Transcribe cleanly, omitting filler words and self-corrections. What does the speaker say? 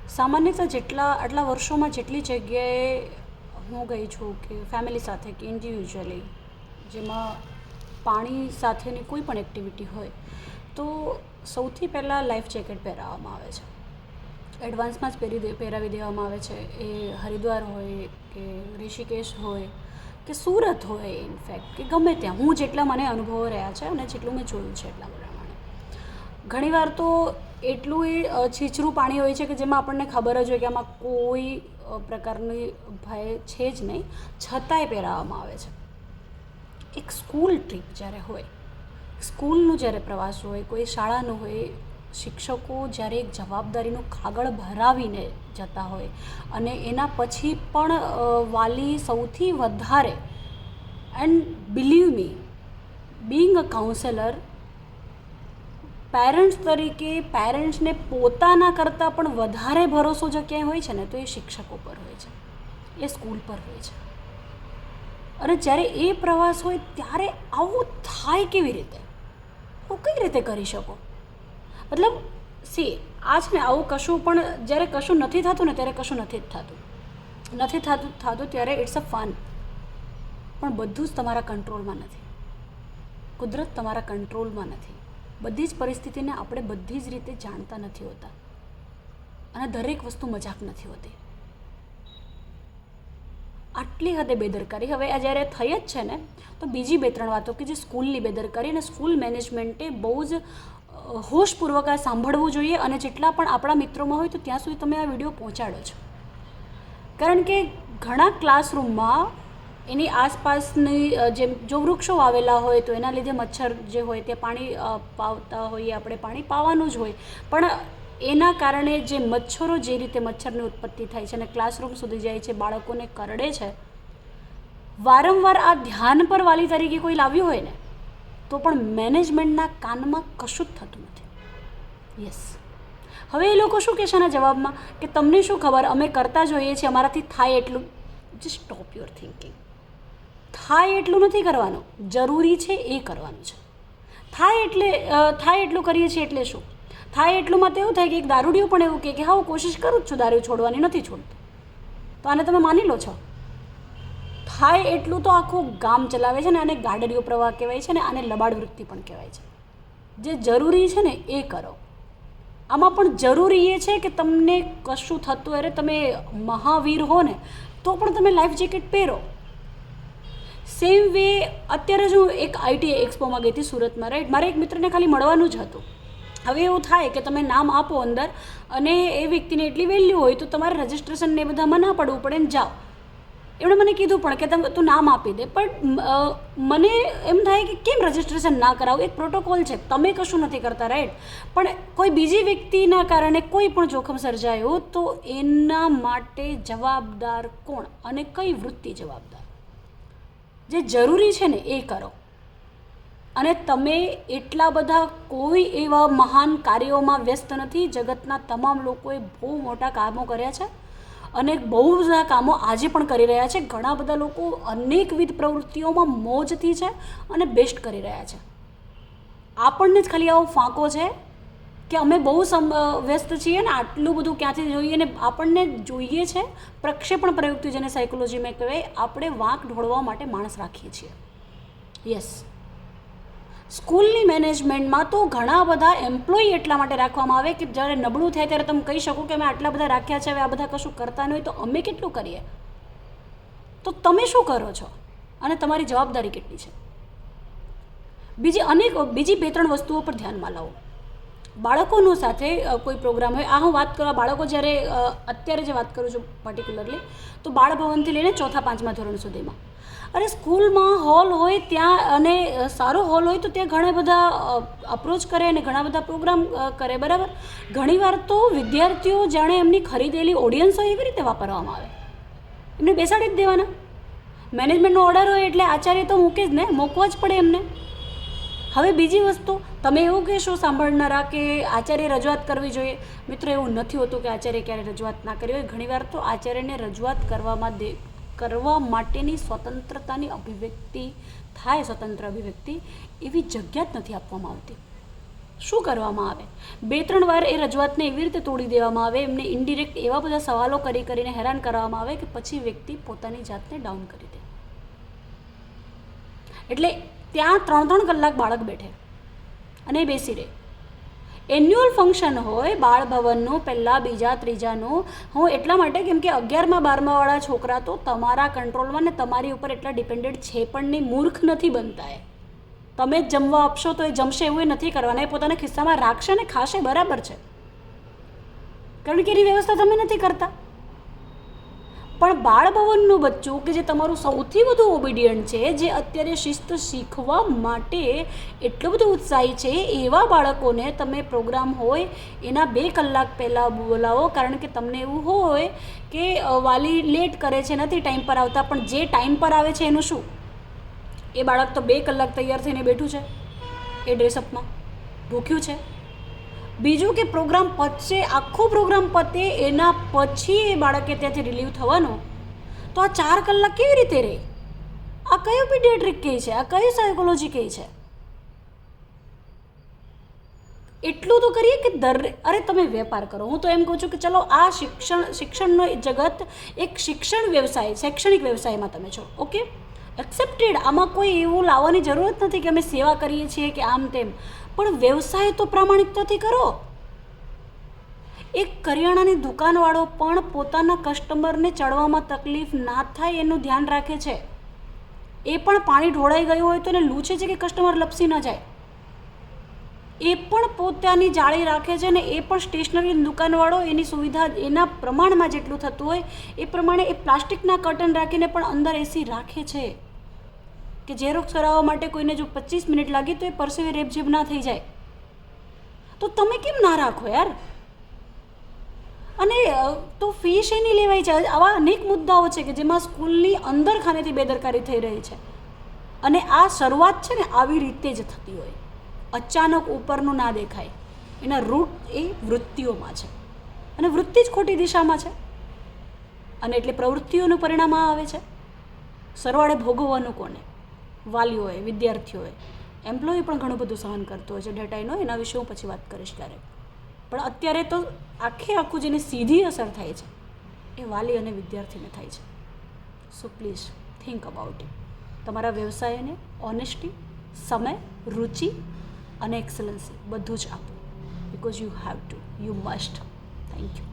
સામાન્યતઃ આટલા વર્ષોમાં જેટલી જગ્યાએ હું ગઈ છું કે ફેમિલી સાથે કે ઇન્ડિવિજ્યુઅલી, જેમાં પાણી સાથેની કોઈ પણ એક્ટિવિટી હોય તો સૌથી પહેલાં લાઈફ જેકેટ પહેરાવવામાં આવે છે. એડવાન્સમાં જ પહેરાવી દેવામાં આવે છે. એ હરિદ્વાર હોય કે ઋષિકેશ હોય કે સુરત હોય, ઇનફેક્ટ કે ગમે ત્યાં, હું જેટલા મને અનુભવો રહ્યા છે અને જેટલું મેં જોયું છે એટલા પ્રમાણે ઘણીવાર તો એટલું એ છીછરું પાણી હોય છે કે જેમાં આપણને ખબર જ હોય કે આમાં કોઈ પ્રકારની ભય છે જ નહીં, છતાંય પહેરાવવામાં આવે છે. એક સ્કૂલ ટ્રીપ જ્યારે હોય, સ્કૂલનું જ્યારે પ્રવાસ હોય, કોઈ શાળાનું હોય, શિક્ષકો જ્યારે એક જવાબદારીનું કાગળ ભરાવીને જતા હોય અને એના પછી પણ વાલી સૌથી વધારે, and believe me, being a counsellor, parents તરીકે પેરેન્ટ્સને પોતાના કરતાં પણ વધારે ભરોસો જો ક્યાંય હોય છે ને તો એ શિક્ષકો પર હોય છે, એ સ્કૂલ પર હોય છે. અને જ્યારે એ પ્રવાસ હોય ત્યારે આવું થાય કેવી રીતે? હું કઈ રીતે કરી શકો? મતલબ આ છે ને, આવું કશું પણ જ્યારે કશું નથી થતું ને ત્યારે કશું નથી જ થતું ત્યારે ઇટ્સ અ ફન. પણ બધું જ તમારા કંટ્રોલમાં નથી. કુદરત તમારા કંટ્રોલમાં નથી. બધી જ પરિસ્થિતિને આપણે બધી જ રીતે જાણતા નથી હોતા અને દરેક વસ્તુ મજાક નથી હોતી. આટલી હદે બેદરકારી હવે આ જ્યારે થઈ જ છે ને, તો બીજી 2-3 વાતો કે જે સ્કૂલની બેદરકારી અને સ્કૂલ મેનેજમેન્ટે બહુ જ હોશપૂર્વક આ સાંભળવું જોઈએ. અને જેટલા પણ આપણા મિત્રોમાં હોય તો ત્યાં સુધી તમે આ વિડીયો પહોંચાડો છો, કારણ કે ઘણા ક્લાસરૂમમાં એની આસપાસની જેમ જો વૃક્ષો વાવેલા હોય તો એના લીધે મચ્છર જે હોય તે પાણી પાવતા હોઈએ, આપણે પાણી પાવાનું જ હોય, પણ એના કારણે જે મચ્છરો જે રીતે મચ્છરની ઉત્પત્તિ થાય છે અને ક્લાસરૂમ સુધી જાય છે, બાળકોને કરડે છે, વારંવાર આ ધ્યાન પર વાલી તરીકે કોઈ લાવ્યું હોય ને તો પણ મેનેજમેન્ટના કાનમાં કશું જ થતું નથી. યસ, હવે એ લોકો શું કહેશે આના જવાબમાં કે તમને શું ખબર, અમે કરતા જોઈએ છીએ, અમારાથી થાય એટલું. Just stop your thinking. થાય એટલું નથી કરવાનું, જરૂરી છે એ કરવાનું છે. થાય એટલું કરીએ છીએ એટલે શું થાય? એટલુંમાં તો એવું થાય કે એક દારૂડિયો પણ એવું કહે કે હા હું કોશિશ કરું જ છું દારૂ છોડવાની, નથી છોડતો, તો આને તમે માની લો છો. થાય એટલું તો આખું ગામ ચલાવે છે ને, આને ગાડરિયો પ્રવાહ કહેવાય છે ને, આને લબાડ વૃત્તિ પણ કહેવાય છે. જે જરૂરી છે ને એ કરો. આમાં પણ જરૂરી એ છે કે તમને કશું થતું, અરે તમે મહાવીર હો ને તો પણ તમે લાઈફ જેકેટ પહેરો. સેમ વે અત્યારે જ હું એક આઈટી એક્સપોમાં ગઈ હતી સુરતમાં, રાઈટ. મારે એક મિત્રને ખાલી મળવાનું જ હતું. હવે એવું થાય કે તમે નામ આપો અંદર અને એ વ્યક્તિને એટલી વેલ્યુ હોય તો તમારે રજિસ્ટ્રેશન ને બધામાં ના પડવું પડે ને જાઓ. એમણે મને કીધું પણ કે તું નામ આપી દે, પણ મને એમ થાય કે કેમ રજિસ્ટ્રેશન ના કરાવું? એક પ્રોટોકોલ છે, તમે કશું નથી કરતા, રાઈટ. પણ કોઈ બીજી વ્યક્તિના કારણે કોઈ પણ જોખમ સર્જાયું તો એના માટે જવાબદાર કોણ અને કઈ વૃત્તિ જવાબદાર? જે જરૂરી છે ને એ કરો. અને તમે એટલા બધા કોઈ એવા મહાન કાર્યોમાં વ્યસ્ત નથી. જગતના તમામ લોકોએ બહુ મોટા કામો કર્યા છે અને બહુ બધા કામો આજે પણ કરી રહ્યા છે. ઘણા બધા લોકો અનેકવિધ પ્રવૃત્તિઓમાં મોજથી છે અને બેસ્ટ કરી રહ્યા છે. આપણને જ ખાલી આવો ફાંકો છે કે અમે બહુ વ્યસ્ત છીએ ને આટલું બધું ક્યાંથી જોઈએ ને આપણને જોઈએ છે પ્રક્ષેપણ પ્રયુક્તિ, જેને સાયકોલોજીમાં કહેવાય, આપણે વાંક ઢોળવા માટે માણસ રાખીએ છીએ. યસ, સ્કૂલની મેનેજમેન્ટમાં તો ઘણા બધા એમ્પ્લોયી એટલા માટે રાખવામાં આવે કે જ્યારે નબળું થાય ત્યારે તમે કહી શકો કે અમે આટલા બધા રાખ્યા છે, હવે આ બધા કશું કરતા નહીં હોય તો અમે કેટલું કરીએ? તો તમે શું કરો છો અને તમારી જવાબદારી કેટલી છે? બીજી 2-3 વસ્તુઓ પર ધ્યાનમાં લાવો. બાળકોનો સાથે કોઈ પ્રોગ્રામ હોય, હું વાત કરવા બાળકો જ્યારે અત્યારે જે વાત કરું છું પર્ટિક્યુલરલી, તો બાળભવનથી લઈને 4-5મા ધોરણ સુધીમાં, અરે સ્કૂલમાં હોલ હોય ત્યાં, અને સારો હોલ હોય તો ત્યાં ઘણા બધા અપ્રોચ કરે અને ઘણા બધા પ્રોગ્રામ કરે, બરાબર. ઘણીવાર તો વિદ્યાર્થીઓ જાણે એમની ખરીદેલી ઓડિયન્સ હોય એવી રીતે વાપરવામાં આવે. એમને બેસાડી જ દેવાના. મેનેજમેન્ટનો ઓર્ડર હોય એટલે આચાર્ય તો મૂકે જ ને, મૂકવા જ પડે એમને. હવે બીજી વસ્તુ, તમે એવું કહેશો સાંભળનારા કે આચાર્ય રજૂઆત કરવી જોઈએ. મિત્રો, એવું નથી હોતું કે આચાર્ય ક્યારે રજૂઆત ના કરી હોય. ઘણીવાર તો આચાર્યને રજૂઆત કરવા માટેની સ્વતંત્રતાની અભિવ્યક્તિ થાય, સ્વતંત્ર અભિવ્યક્તિ, એવી જગ્યા જ નથી આપવામાં આવતી. શું કરવામાં આવે? 2-3 વાર એ રજૂઆતને એવી રીતે તોડી દેવામાં આવે, એમને ઇનડિરેક્ટ એવા બધા સવાલો કરીને હેરાન કરવામાં આવે કે પછી વ્યક્તિ પોતાની જાતને ડાઉન કરી દે. એટલે ત્યાં 3-3 કલાક બાળક બેઠે અને બેસી રહે. એન્યુઅલ ફંક્શન હોય બાળ ભવનનું, પહેલાં, બીજા, ત્રીજાનું, હું એટલા માટે કેમ કે 11મા 12માવાળા છોકરા તો તમારા કંટ્રોલમાં ને તમારી ઉપર એટલા ડિપેન્ડેન્ટ છે પણ નહીં, મૂર્ખ નથી બનતા. તમે જ જમવા આપશો તો એ જમશે એવું એ નથી કરવાના, એ પોતાના ખિસ્સામાં રાખશે ને ખાશે, બરાબર છે, કારણ કે એની વ્યવસ્થા તમે નથી કરતા. પણ બાળભવનનું બચ્ચું કે જે તમારું સૌથી વધુ ઓબિડિયન્ટ છે, જે અત્યારે શિસ્ત શીખવા માટે એટલું બધું ઉત્સાહી છે, એવા બાળકોને તમે પ્રોગ્રામ હોય એના 2 કલાક પહેલાં બોલાવો. કારણ કે તમને એવું હોય કે વાલી લેટ કરે છે, નથી ટાઈમ પર આવતા, પણ જે ટાઈમ પર આવે છે એનું શું? એ બાળક તો 2 કલાક તૈયાર થઈને બેઠું છે એ ડ્રેસઅપમાં, ભૂખ્યું છે. બીજું કે પ્રોગ્રામ પતશે, આખો પ્રોગ્રામ પતે એના પછી એ બાળકે ત્યાંથી રિલીવ થવાનો, તો આ 4 કલાક કેવી રીતે રહે? આ કયો પીડિયાટ્રિક કહે છે? આ કઈ સાયકોલોજી કહે છે? એટલું તો કરીએ કે અરે તમે વેપાર કરો. હું તો એમ કહું છું કે ચલો આ શિક્ષણનો જગત એક શિક્ષણ વ્યવસાય, શૈક્ષણિક વ્યવસાયમાં તમે છો, ઓકે, એક્સેપ્ટેડ. આમાં કોઈ એવું લાવવાની જરૂરત નથી કે અમે સેવા કરીએ છીએ કે આમ તેમ, પણ વ્યવસાય તો પ્રામાણિકતાથી કરો. એક કરિયાણાની દુકાનવાળો પણ પોતાના કસ્ટમરને ચડવામાં તકલીફ ના થાય એનું ધ્યાન રાખે છે. એ પણ પાણી ઢોળાઈ ગયું હોય તો એને લૂછે છે કે કસ્ટમર લપસી ન જાય, એ પણ પોતાની જાળી રાખે છે. ને એ પણ સ્ટેશનરીની દુકાનવાળો એની સુવિધા એના પ્રમાણમાં જેટલું થતું હોય એ પ્રમાણે એ પ્લાસ્ટિકના કર્ટન રાખીને પણ અંદર એસી રાખે છે કે ઝેરોક્સ કરાવવા માટે કોઈને જો 25 મિનિટ લાગી તો એ પરસેવે રેબઝેબ ના થઈ જાય. તો તમે કેમ ના રાખો યાર? અને તો ફી શેની લેવાય છે? આવા અનેક મુદ્દાઓ છે કે જેમાં સ્કૂલની અંદર ખાનેથી બેદરકારી થઈ રહી છે. અને આ શરૂઆત છે ને આવી રીતે જ થતી હોય, અચાનક ઉપરનું ના દેખાય. એના રૂટ એ વૃત્તિઓમાં છે, અને વૃત્તિ જ ખોટી દિશામાં છે, અને એટલે પ્રવૃત્તિઓનું પરિણામ આ આવે છે. સરવાળે ભોગવવાનું કોને? વાલીઓએ, વિદ્યાર્થીઓએ. એમ્પ્લોય પણ ઘણું બધું સહન કરતો હોય છે, ડેટાનો, એના વિશે હું પછી વાત કરીશ ક્યારેક. પણ અત્યારે તો આખું જેને સીધી અસર થાય છે એ વાલી અને વિદ્યાર્થીને થાય છે. So please think about it. તમારા વ્યવસાયને ઓનેસ્ટી, સમય, રુચિ અને એક્સલન્સી બધું જ આપો, because you have to, you must. Thank you.